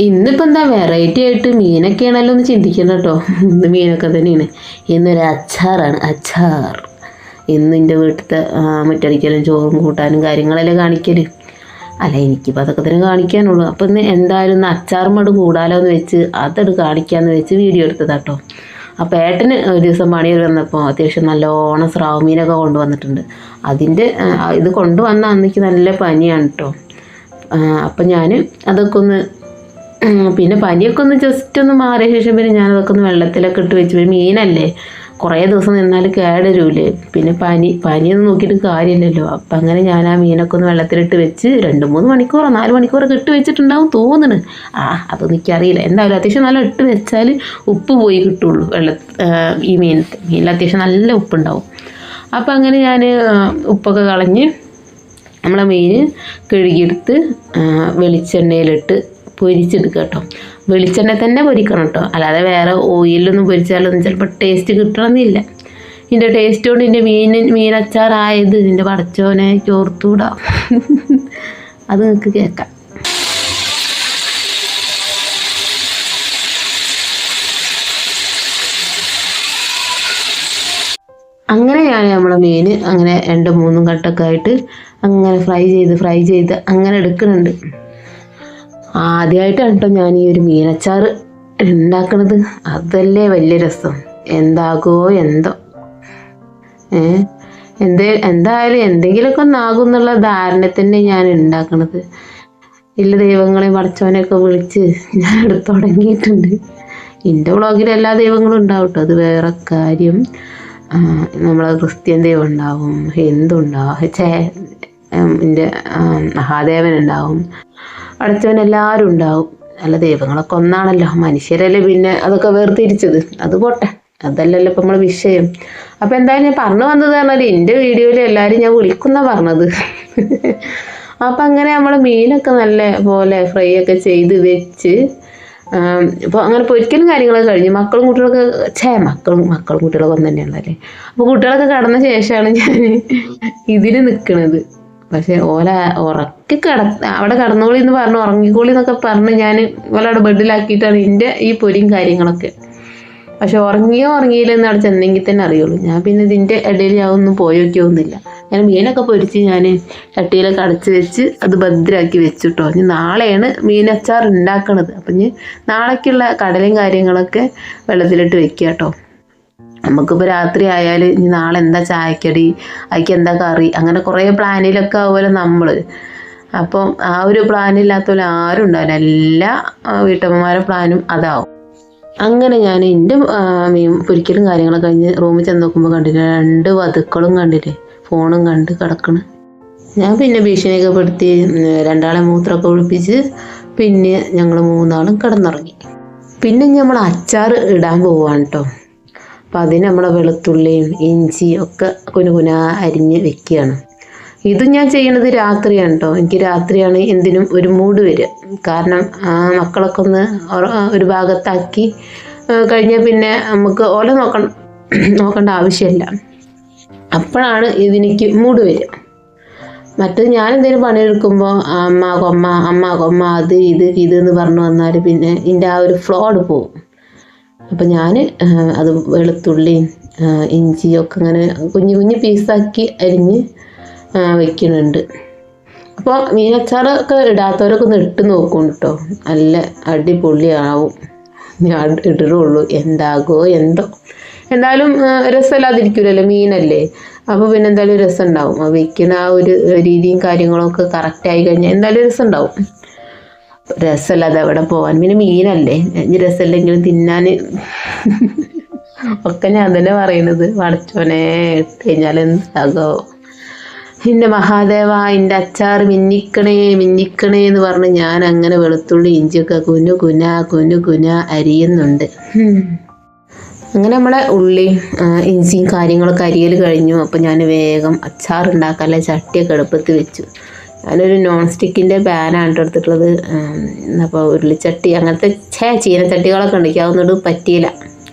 ഇന്നിപ്പോൾ എന്താ വെറൈറ്റി ആയിട്ട് മീനൊക്കെയാണല്ലോ എന്ന് ചിന്തിക്കണം കേട്ടോ. ഇന്ന് മീനൊക്കെ തന്നെയാണ്. ഇന്നൊരു അച്ചാറാണ്, അച്ചാർ. ഇന്ന് എൻ്റെ വീട്ടിലത്തെ മുറ്റടിക്കലും ചോറും കൂട്ടാനും കാര്യങ്ങളെല്ലാം കാണിക്കൽ. അല്ല, എനിക്കിപ്പോൾ അതൊക്കെ തന്നെ കാണിക്കാനുള്ളൂ. അപ്പോൾ ഇന്ന് എന്തായാലും ഇന്ന് അച്ചാറുമട് കൂടാലോ എന്ന് വെച്ച് അതെടുത്ത് കാണിക്കാമെന്ന് വെച്ച് വീഡിയോ എടുത്തതാട്ടോ. അപ്പോൾ ഏട്ടന് ഒരു ദിവസം പണിയിൽ വന്നപ്പോൾ അത്യാവശ്യം നല്ലോണം സ്രാവ് മീനൊക്കെ കൊണ്ടുവന്നിട്ടുണ്ട്. അതിൻ്റെ ഇത് കൊണ്ടുവന്ന അന്നേക്ക് നല്ല പനിയാണ് കേട്ടോ. അപ്പം ഞാൻ അതൊക്കെ ഒന്ന് പിന്നെ പനിയൊക്കെ ഒന്ന് ജസ്റ്റ് ഒന്ന് മാറിയ ശേഷം പിന്നെ ഞാനതൊക്കെ ഒന്ന് വെള്ളത്തിലൊക്കെ ഇട്ട് വെച്ച്, മീനല്ലേ കുറേ ദിവസം നിന്നാൽ കേടരൂലേ, പിന്നെ പനിയൊന്നും നോക്കിയിട്ട് കാര്യമില്ലല്ലോ. അപ്പം അങ്ങനെ ഞാൻ ആ മീനൊക്കെ ഒന്ന് വെള്ളത്തിലിട്ട് വെച്ച് 2-3 മണിക്കൂറോ 4 മണിക്കൂറൊക്കെ ഇട്ട് വെച്ചിട്ടുണ്ടാവും തോന്നുന്നു. അതൊന്നും എനിക്കറിയില്ല. എന്തായാലും അത്യാവശ്യം നല്ല ഇട്ട് വെച്ചാൽ ഉപ്പ് പോയി കിട്ടുള്ളൂ ഈ മീനിൽ അത്യാവശ്യം നല്ല ഉപ്പുണ്ടാവും. അപ്പം അങ്ങനെ ഞാൻ ഉപ്പൊക്കെ കളഞ്ഞ് നമ്മളെ മീൻ കഴുകിയെടുത്ത് വെളിച്ചെണ്ണയിലിട്ട് പൊരിച്ചെടുക്കുക കേട്ടോ. വെളിച്ചെണ്ണ തന്നെ പൊരിക്കണം കേട്ടോ, അല്ലാതെ വേറെ ഓയിലൊന്നും പൊരിച്ചാലൊന്നും ചിലപ്പോൾ ടേസ്റ്റ് കിട്ടണമെന്നില്ല. ഇതിൻ്റെ ടേസ്റ്റ് കൊണ്ട് ഇതിൻ്റെ മീനച്ചാറായത് ഇതിൻ്റെ പടച്ചോനെ ചോർത്തൂടാ. അത് നിങ്ങൾക്ക് കേൾക്കാം. അങ്ങനെ ഞാൻ നമ്മളെ മീൻ അങ്ങനെ 2-3 കട്ടൊക്കെ ആയിട്ട് അങ്ങനെ ഫ്രൈ ചെയ്ത് അങ്ങനെ എടുക്കുന്നുണ്ട്. ആദ്യമായിട്ടാണ് കേട്ടോ ഞാൻ ഈ ഒരു മീനച്ചാർ ഉണ്ടാക്കണത്. അതല്ലേ വലിയ രസം. എന്താകോ എന്തോ എന്തായാലും എന്തെങ്കിലുമൊക്കെ ഒന്നാകും എന്നുള്ള ധാരണ തന്നെ ഞാൻ ഉണ്ടാക്കണത്. ഇല്ല ദൈവങ്ങളെയും പടച്ചവനെയൊക്കെ വിളിച്ച് ഞാൻ എടുത്ത് തുടങ്ങിയിട്ടുണ്ട്. എൻ്റെ വ്ളോഗിൽ എല്ലാ ദൈവങ്ങളും ഉണ്ടാവും കേട്ടോ, അത് വേറെ കാര്യം. നമ്മളെ ക്രിസ്ത്യൻ ദൈവം ഉണ്ടാവും, ഹിന്ദു ഉണ്ടാവും, എൻ്റെ മഹാദേവൻ ഉണ്ടാവും, പടച്ചവൻ എല്ലാവരും ഉണ്ടാവും. അല്ല, ദൈവങ്ങളൊക്കെ ഒന്നാണല്ലോ, മനുഷ്യരല്ലേ പിന്നെ അതൊക്കെ വേർതിരിച്ചത്. അത് പോട്ടെ, അതല്ലല്ലോ ഇപ്പം നമ്മളെ വിഷയം. അപ്പം എന്തായാലും ഞാൻ പറഞ്ഞു വന്നത് പറഞ്ഞാൽ എൻ്റെ വീഡിയോയിൽ എല്ലാവരും ഞാൻ വിളിക്കുന്ന പറഞ്ഞത്. അപ്പം അങ്ങനെ നമ്മൾ മീനൊക്കെ നല്ല പോലെ ഫ്രൈ ഒക്കെ ചെയ്ത് വെച്ച് ഇപ്പോൾ അങ്ങനെ പൊരിക്കലും കാര്യങ്ങളൊക്കെ കഴിഞ്ഞ് മക്കളും കുട്ടികളൊക്കെ ഒന്ന് തന്നെയാണല്ലേ. അപ്പോൾ കുട്ടികളൊക്കെ കടന്ന ശേഷമാണ് ഞാൻ ഇതിന് നിൽക്കുന്നത്. പക്ഷേ ഉറക്കി അവിടെ കടന്നോളി എന്ന് പറഞ്ഞ് ഉറങ്ങിക്കോളി എന്നൊക്കെ പറഞ്ഞ് ഞാൻ അവിടെ ബെഡിലാക്കിയിട്ടാണ് എൻ്റെ ഈ പൊരിയും കാര്യങ്ങളൊക്കെ. പക്ഷെ ഉറങ്ങിയില്ലെന്ന് അവിടെ ചെന്നെങ്കിൽ തന്നെ അറിയുള്ളൂ. ഞാൻ പിന്നെ ഇതിൻ്റെ ഇടയിൽ ഞാൻ ഒന്നും പോയൊക്കെയൊന്നുമില്ല. ഞാൻ മീനൊക്കെ പൊരിച്ച് ഞാൻ ചട്ടിയിലൊക്കെ അടച്ച് വെച്ച് അത് ഭദ്രമാക്കി വെച്ചിട്ടോ. ഇനി നാളെയാണ് മീനച്ചാർ ഉണ്ടാക്കണത്. അപ്പം ഇനി നാളേക്കുള്ള കടലയും കാര്യങ്ങളൊക്കെ വെള്ളത്തിലിട്ട് വെക്കുക കേട്ടോ. നമുക്കിപ്പോൾ രാത്രി ആയാൽ ഇനി നാളെ എന്താ ചായക്കടി, അതിക്ക് എന്താ കറി, അങ്ങനെ കുറേ പ്ലാനിലൊക്കെ ആവുമല്ലോ നമ്മൾ. അപ്പം ആ ഒരു പ്ലാനില്ലാത്ത പോലെ ആരും ഉണ്ടാവില്ല. എല്ലാ വീട്ടമ്മമാരുടെ പ്ലാനും അതാവും. അങ്ങനെ ഞാൻ എൻ്റെ മീൻ പൊരിക്കലും കാര്യങ്ങളൊക്കെ കഴിഞ്ഞ് റൂമിൽ ചെന്ന് നോക്കുമ്പോൾ കണ്ടില്ലേ 2 വധുക്കളും കണ്ടില്ലേ ഫോണും കണ്ട് കിടക്കണ്. ഞാൻ പിന്നെ ഭീഷണിയൊക്കെ പെടുത്തി 2 ആളെ മൂത്രമൊക്കെ ഒഴിപ്പിച്ച് പിന്നെ ഞങ്ങൾ 3 ആളും കിടന്നുറങ്ങി. പിന്നെ നമ്മൾ അച്ചാർ ഇടാൻ പോവാണ് കേട്ടോ. അപ്പം അതിന് നമ്മളെ വെളുത്തുള്ളിയും ഇഞ്ചിയും ഒക്കെ കുനുകുന അരിഞ്ഞ് വെക്കുകയാണ്. ഇത് ഞാൻ ചെയ്യണത് രാത്രിയാണ് കേട്ടോ. എനിക്ക് രാത്രിയാണ് എന്തിനും ഒരു മൂഡ് വരിക. കാരണം മക്കളൊക്കെ ഒന്ന് ഒരു ഭാഗത്താക്കി കഴിഞ്ഞാൽ പിന്നെ നമുക്ക് ഓല നോക്കേണ്ട ആവശ്യമില്ല. അപ്പോഴാണ് ഇതിനിക്ക് മൂഡ് വരിക. മറ്റത് ഞാൻ എന്തെങ്കിലും പണിയെടുക്കുമ്പോൾ അമ്മ കൊമ്മ അത് ഇത് എന്ന് പറഞ്ഞു വന്നാൽ പിന്നെ ഇതിൻ്റെ ആ ഒരു ഫ്ലോഡ് പോകും. അപ്പം ഞാൻ അത് വെളുത്തുള്ളിയും ഇഞ്ചിയൊക്കെ അങ്ങനെ കുഞ്ഞു പീസാക്കി അരിഞ്ഞ് വയ്ക്കുന്നുണ്ട്. അപ്പോൾ മീനച്ചാറൊക്കെ ഇടാത്തവരൊക്കെ ഒന്ന് ഇട്ട് നോക്കും കേട്ടോ, നല്ല അടിപൊളിയാവും. ഞാൻ ഇടുള്ളൂ, എന്താകോ എന്തോ. എന്തായാലും രസമില്ലാതിരിക്കില്ലല്ലോ, മീനല്ലേ. അപ്പോൾ പിന്നെ എന്തായാലും രസം ഉണ്ടാവും. വയ്ക്കുന്ന ആ ഒരു രീതിയും കാര്യങ്ങളൊക്കെ കറക്റ്റായി കഴിഞ്ഞാൽ എന്തായാലും രസം ഉണ്ടാവും. രസമല്ലാതെ എവിടെ പോവാൻ, പിന്നെ മീനല്ലേ. ഇനി രസമില്ലെങ്കിലും തിന്നാൻ ഒക്കെ ഞാൻ തന്നെ പറയുന്നത്. പടച്ചോനെ ഇട്ട് കഴിഞ്ഞാൽ എന്താകോ. എൻ്റെ മഹാദേവ, എൻ്റെ അച്ചാർ മിന്നിക്കണേ എന്ന് പറഞ്ഞ് ഞാൻ അങ്ങനെ വെളുത്തുള്ളി ഇഞ്ചിയൊക്കെ കുന അരിയുന്നുണ്ട്. അങ്ങനെ നമ്മളെ ഉള്ളി ഇഞ്ചിയും കാര്യങ്ങളൊക്കെ അരിയൽ കഴിഞ്ഞു. അപ്പം ഞാൻ വേഗം അച്ചാർ ഉണ്ടാക്കാനുള്ള ചട്ടിയൊക്കെ അടുപ്പത്ത് വെച്ചു. ഞാനൊരു നോൺ സ്റ്റിക്കിൻ്റെ പാനാണ് എടുത്തിട്ടുള്ളത്. അപ്പോൾ ഉരുളിച്ചട്ടി അങ്ങനത്തെ ചീനച്ചട്ടികളൊക്കെ ഉണ്ട്. എനിക്ക് അതൊന്നും പറ്റിയില്ല,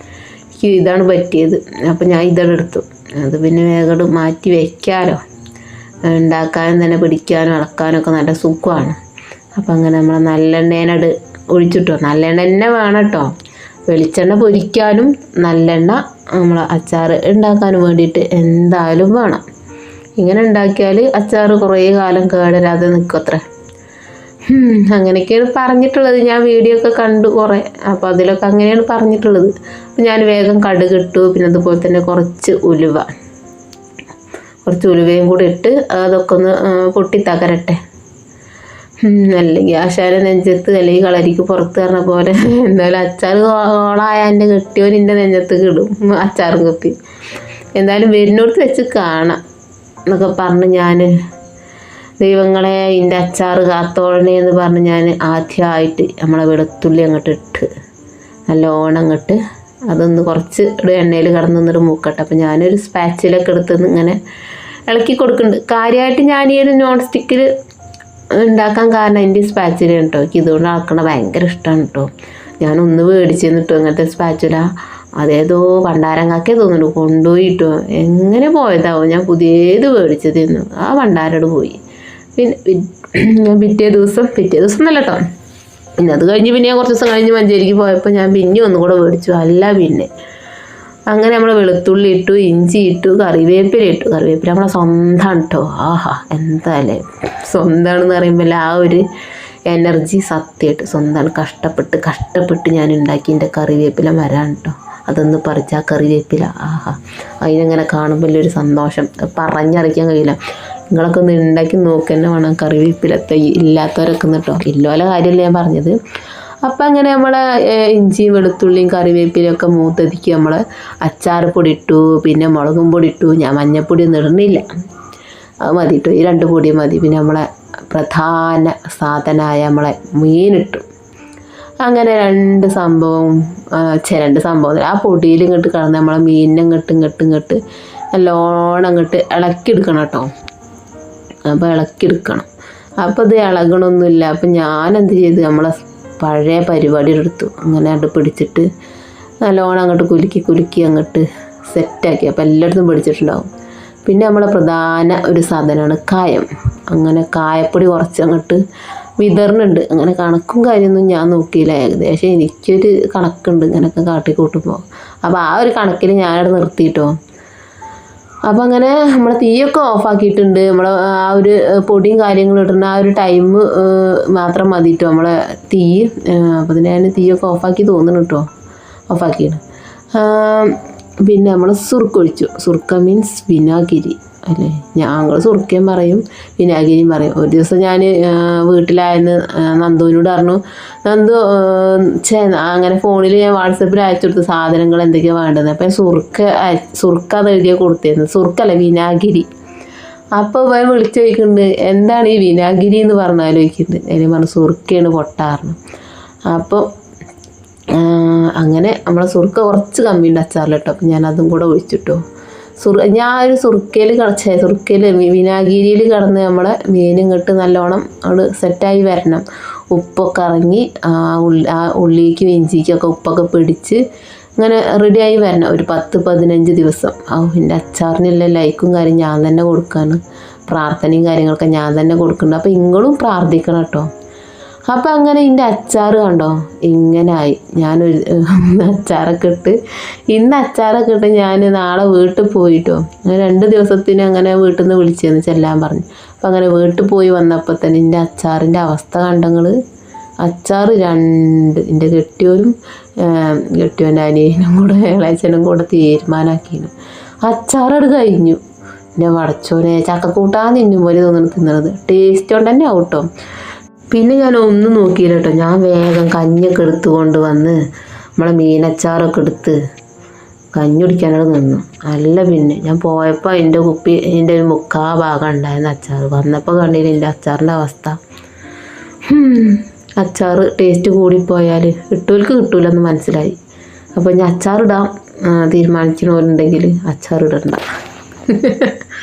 എനിക്ക് ഇതാണ് പറ്റിയത്. അപ്പം ഞാൻ ഇതാണ് എടുത്തു. അത് പിന്നെ വേഗം മാറ്റി വയ്ക്കാമല്ലോ. ഉണ്ടാക്കാനും തന്നെ പിടിക്കാനും ഇളക്കാനും ഒക്കെ നല്ല സുഖമാണ്. അപ്പം അങ്ങനെ നമ്മൾ നല്ലെണ്ണേനട് ഒഴിച്ചിട്ടോ. നല്ലെണ്ണ തന്നെ വേണം കേട്ടോ. വെളിച്ചെണ്ണ പൊരിക്കാനും നല്ലെണ്ണ നമ്മൾ അച്ചാർ ഉണ്ടാക്കാനും വേണ്ടിയിട്ട് എന്തായാലും വേണം. ഇങ്ങനെ ഉണ്ടാക്കിയാൽ അച്ചാർ കുറേ കാലം കേടരാതെ നിൽക്കത്രേ. അങ്ങനെയൊക്കെയാണ് പറഞ്ഞിട്ടുള്ളത്. ഞാൻ വീഡിയോ ഒക്കെ കണ്ടു കുറേ. അപ്പോൾ അതിലൊക്കെ അങ്ങനെയാണ് പറഞ്ഞിട്ടുള്ളത്. അപ്പോൾ ഞാൻ വേഗം കടുക് ഇട്ടു. പിന്നെ അതുപോലെ തന്നെ കുറച്ച് ഉലുവയും കൂടി ഇട്ട് അതൊക്കെ ഒന്ന് പൊട്ടിത്തകരട്ടെ. അല്ലെങ്കിൽ ആശാന നെഞ്ചത്ത് അല്ലെങ്കിൽ കളരിക്ക് പുറത്ത് പറഞ്ഞ പോലെ എന്തായാലും അച്ചാർ ഓളായ എൻ്റെ കെട്ടിയോൻ എൻ്റെ നെഞ്ചത്ത് ഇടും അച്ചാറും കുപ്പി. എന്തായാലും വരുന്നോടത്ത് വെച്ച് കാണാം എന്നൊക്കെ പറഞ്ഞ് ഞാൻ ദൈവങ്ങളെ ഇതിൻ്റെ അച്ചാർ കാത്തോളണേ എന്ന് പറഞ്ഞ് ഞാൻ ആദ്യമായിട്ട് നമ്മളെ വെളുത്തുള്ളി അങ്ങോട്ട് ഇട്ട് നല്ലോണം അങ്ങോട്ട് അതൊന്ന് കുറച്ച് എണ്ണയിൽ കിടന്നൊന്നൊരു മൂക്കട്ടെ. അപ്പോൾ ഞാനൊരു സ്പാച്ചിലൊക്കെ എടുത്ത് ഇങ്ങനെ ഇളക്കി കൊടുക്കുന്നുണ്ട്. കാര്യമായിട്ട് ഞാൻ ഈ ഒരു നോൺ സ്റ്റിക്കിൽ ഉണ്ടാക്കാൻ കാരണം എൻ്റെ സ്പാച്ചില കേട്ടോ. എനിക്ക് ഇതുകൊണ്ട് ആക്കണ ഭയങ്കര ഇഷ്ടമാണ് കേട്ടോ. ഞാനൊന്ന് മേടിച്ചെന്ന് കേട്ടോ അങ്ങനത്തെ സ്പാച്ചുല. അതേതോ ഭണ്ഡാരങ്ങാക്കേ തോന്നുന്നു കൊണ്ടുപോയി കേട്ടോ. എങ്ങനെ പോയതാവോ, ഞാൻ പുതിയത് മേടിച്ചതെന്നു ആ ഭണ്ഡാരോട് പോയി. പിന്നെ പിറ്റേ ദിവസം എന്നല്ല കേട്ടോ, പിന്നെ അത് കഴിഞ്ഞ് പിന്നെ കുറച്ച് ദിവസം കഴിഞ്ഞ് മഞ്ചേരിക്ക് പോയപ്പോൾ ഞാൻ പിന്നെ ഒന്നും കൂടെ മേടിച്ചു. അല്ല പിന്നെ അങ്ങനെ നമ്മൾ വെളുത്തുള്ളി ഇട്ടു, ഇഞ്ചി ഇട്ടു, കറിവേപ്പില ഇട്ടു. കറിവേപ്പില നമ്മളെ സ്വന്തമാണ് കേട്ടോ. ആഹാ എന്തായാലേ സ്വന്തമാണെന്ന് പറയുമ്പോൾ ആ ഒരു എനർജി സത്യമായിട്ട് സ്വന്തമാണ്. കഷ്ടപ്പെട്ട് ഞാൻ ഉണ്ടാക്കി എൻ്റെ കറിവേപ്പില മരാണ് കേട്ടോ. അതൊന്ന് പറിച്ച് ആ കറിവേപ്പില ആഹാ അതിനങ്ങനെ കാണുമ്പോൾ വലിയൊരു സന്തോഷം പറഞ്ഞറിയിക്കാൻ കഴിയില്ല. നിങ്ങളൊക്കെ ഒന്ന് ഉണ്ടാക്കി നോക്കുക തന്നെ വേണം. കറിവേപ്പില തൈ ഇല്ലാത്തവരൊക്കെ കേട്ടോ. ഇല്ലോല കാര്യമല്ല ഞാൻ പറഞ്ഞത്. അപ്പം അങ്ങനെ നമ്മളെ ഇഞ്ചിയും വെളുത്തുള്ളിയും കറിവേപ്പിലയും ഒക്കെ മൂത്തതിക്ക് നമ്മൾ അച്ചാർ പൊടി ഇട്ടു, പിന്നെ മുളകും പൊടി ഇട്ടു. ഞാൻ മഞ്ഞൾപ്പൊടി ഒന്നും ഇടുന്നില്ല, അത് മതി ഇട്ടു. ഈ 2 പൊടി മതി. പിന്നെ നമ്മളെ പ്രധാന സാധനമായ നമ്മളെ മീനിട്ടു. അങ്ങനെ 2 സംഭവം ആ പൊടിയിൽ ഇങ്ങോട്ട് കിടന്ന് നമ്മളെ മീനിനെ ഇങ്ങോട്ട് നല്ലോണം അങ്ങോട്ട് ഇളക്കിയെടുക്കണം കേട്ടോ. അപ്പോൾ ഇളക്കിയെടുക്കണം. അപ്പോൾ ഇത് ഇളകണമൊന്നുമില്ല. അപ്പം ഞാനെന്ത് ചെയ്ത് നമ്മളെ പഴയ പരിപാടി എടുത്തു. അങ്ങനെ അങ്ങോട്ട് പിടിച്ചിട്ട് നല്ലോണം അങ്ങോട്ട് കുലുക്കി അങ്ങോട്ട് സെറ്റാക്കി. അപ്പോൾ എല്ലായിടത്തും പിടിച്ചിട്ടുണ്ടാവും. പിന്നെ നമ്മളെ പ്രധാന ഒരു സാധനമാണ് കായം. അങ്ങനെ കായപ്പൊടി കുറച്ച് അങ്ങോട്ട് വിതറുന്നുണ്ട്. അങ്ങനെ കണക്കും കാര്യമൊന്നും ഞാൻ നോക്കിയില്ല. ഏകദേശം എനിക്കൊരു കണക്കുണ്ട് ഇങ്ങനെയൊക്കെ കാട്ടിക്കൂട്ടുമ്പോൾ. അപ്പോൾ ആ ഒരു കണക്കിൽ ഞാനവിടെ നിർത്തിയിട്ടോ. അപ്പോൾ അങ്ങനെ നമ്മൾ തീയൊക്കെ ഓഫാക്കിയിട്ടുണ്ട്. നമ്മൾ ആ ഒരു പൊടിയും കാര്യങ്ങളും ഇടുന്ന ആ ഒരു ടൈം മാത്രം മതിട്ടോ നമ്മളെ തീ. അപ്പോൾ അതിന് ഞാൻ തീയൊക്കെ ഓഫാക്കി തോന്നുന്നു കേട്ടോ. ഓഫാക്കിയാണ്. പിന്നെ നമ്മൾ സുർക്കൊഴിച്ചു. സുർക്ക മീൻസ് വിനാഗിരി അല്ലേ, ഞങ്ങൾ സുർക്കയും പറയും വിനാഗിരിയും പറയും. ഒരു ദിവസം ഞാൻ വീട്ടിലായെന്ന് നന്ദുവിനോട് പറഞ്ഞു. നന്ദു അങ്ങനെ ഫോണിൽ ഞാൻ വാട്സപ്പിൽ അയച്ചു കൊടുത്ത സാധനങ്ങൾ എന്തൊക്കെയാണ് വേണ്ടത്. അപ്പം സുർക്ക അത് എഴുതിയ കൊടുത്തിരുന്നു. സുർക്കല്ല വിനാഗിരി. അപ്പോൾ ഇവൻ വിളിച്ചു ചോദിക്കുന്നുണ്ട് എന്താണ് ഈ വിനാഗിരി എന്ന് പറഞ്ഞാലോചിക്കുന്നുണ്ട്. അതിന് പറഞ്ഞു സുർക്കയാണ് പൊട്ടാറുണ്ട്. അപ്പോൾ അങ്ങനെ നമ്മളെ സുർക്ക കുറച്ച് കമ്മിയുണ്ട് അച്ചാറിൽ കേട്ടോ. അപ്പം ഞാൻ അതും കൂടെ ഒഴിച്ചിട്ടോ. ഞാൻ ഒരു സുർക്കയിൽ വിനാഗിരിയിൽ കിടന്ന് നമ്മളെ മീനും ഇങ്ങോട്ട് നല്ലോണം അവിടെ സെറ്റായി വരണം. ഉപ്പൊക്കെ ഇറങ്ങി ആ ഉള്ളിക്കും ഇഞ്ചിക്കൊക്കെ ഉപ്പൊക്കെ പിടിച്ച് അങ്ങനെ റെഡിയായി വരണം. ഒരു 10-15 ദിവസം. എൻ്റെ അച്ചാറിനുള്ള ലൈക്കും കാര്യം ഞാൻ തന്നെ കൊടുക്കാണ്. പ്രാർത്ഥനയും കാര്യങ്ങളൊക്കെ ഞാൻ തന്നെ കൊടുക്കുന്നുണ്ട്. അപ്പോൾ നിങ്ങളും പ്രാർത്ഥിക്കണം കേട്ടോ. അപ്പം അങ്ങനെ ഇതിൻ്റെ അച്ചാർ കണ്ടോ ഇങ്ങനായി. ഞാനൊരു അച്ചാറൊക്കെ ഇട്ട് ഞാൻ നാളെ വീട്ടിൽ പോയിട്ടോ. 2 ദിവസത്തിന് അങ്ങനെ വീട്ടിൽ നിന്ന് വിളിച്ചെന്ന് ചെല്ലാൻ പറഞ്ഞു. അപ്പം അങ്ങനെ വീട്ടിൽ പോയി വന്നപ്പോൾ തന്നെ എൻ്റെ അച്ചാറിൻ്റെ അവസ്ഥ കണ്ടങ്ങൾ. അച്ചാർ 2 എൻ്റെ കെട്ടിയോൻ്റെ അനിയനും കൂടെ ഇളയച്ചനും കൂടെ തീരുമാനമാക്കിയിരുന്നു. അച്ചാറട് കഴിഞ്ഞു. എൻ്റെ വടച്ചോനെ ചക്കക്കൂട്ടാൻ തിന്നും പോലെ തിന്നണത്. ടേസ്റ്റ് കൊണ്ട് തന്നെ ആവട്ടോ. പിന്നെ ഞാൻ ഒന്നും നോക്കിയില്ല കേട്ടോ. ഞാൻ വേഗം കഞ്ഞൊക്കെ എടുത്തുകൊണ്ട് വന്ന് നമ്മളെ മീനച്ചാറൊക്കെ എടുത്ത് കഞ്ഞി കുടിക്കാനോട് നിന്നു. അല്ല പിന്നെ ഞാൻ പോയപ്പോൾ അതിൻ്റെ ഒരു 3/4 ഭാഗം ഉണ്ടായിരുന്നു അച്ചാർ. വന്നപ്പോൾ കണ്ടില്ല എൻ്റെ അച്ചാറിൻ്റെ അവസ്ഥ. അച്ചാർ ടേസ്റ്റ് കൂടിപ്പോയാൽ കിട്ടൂലെന്ന് മനസ്സിലായി. അപ്പോൾ ഞാൻ അച്ചാറിടാം തീരുമാനിക്കണവരുണ്ടെങ്കിൽ അച്ചാറിടണ്ട.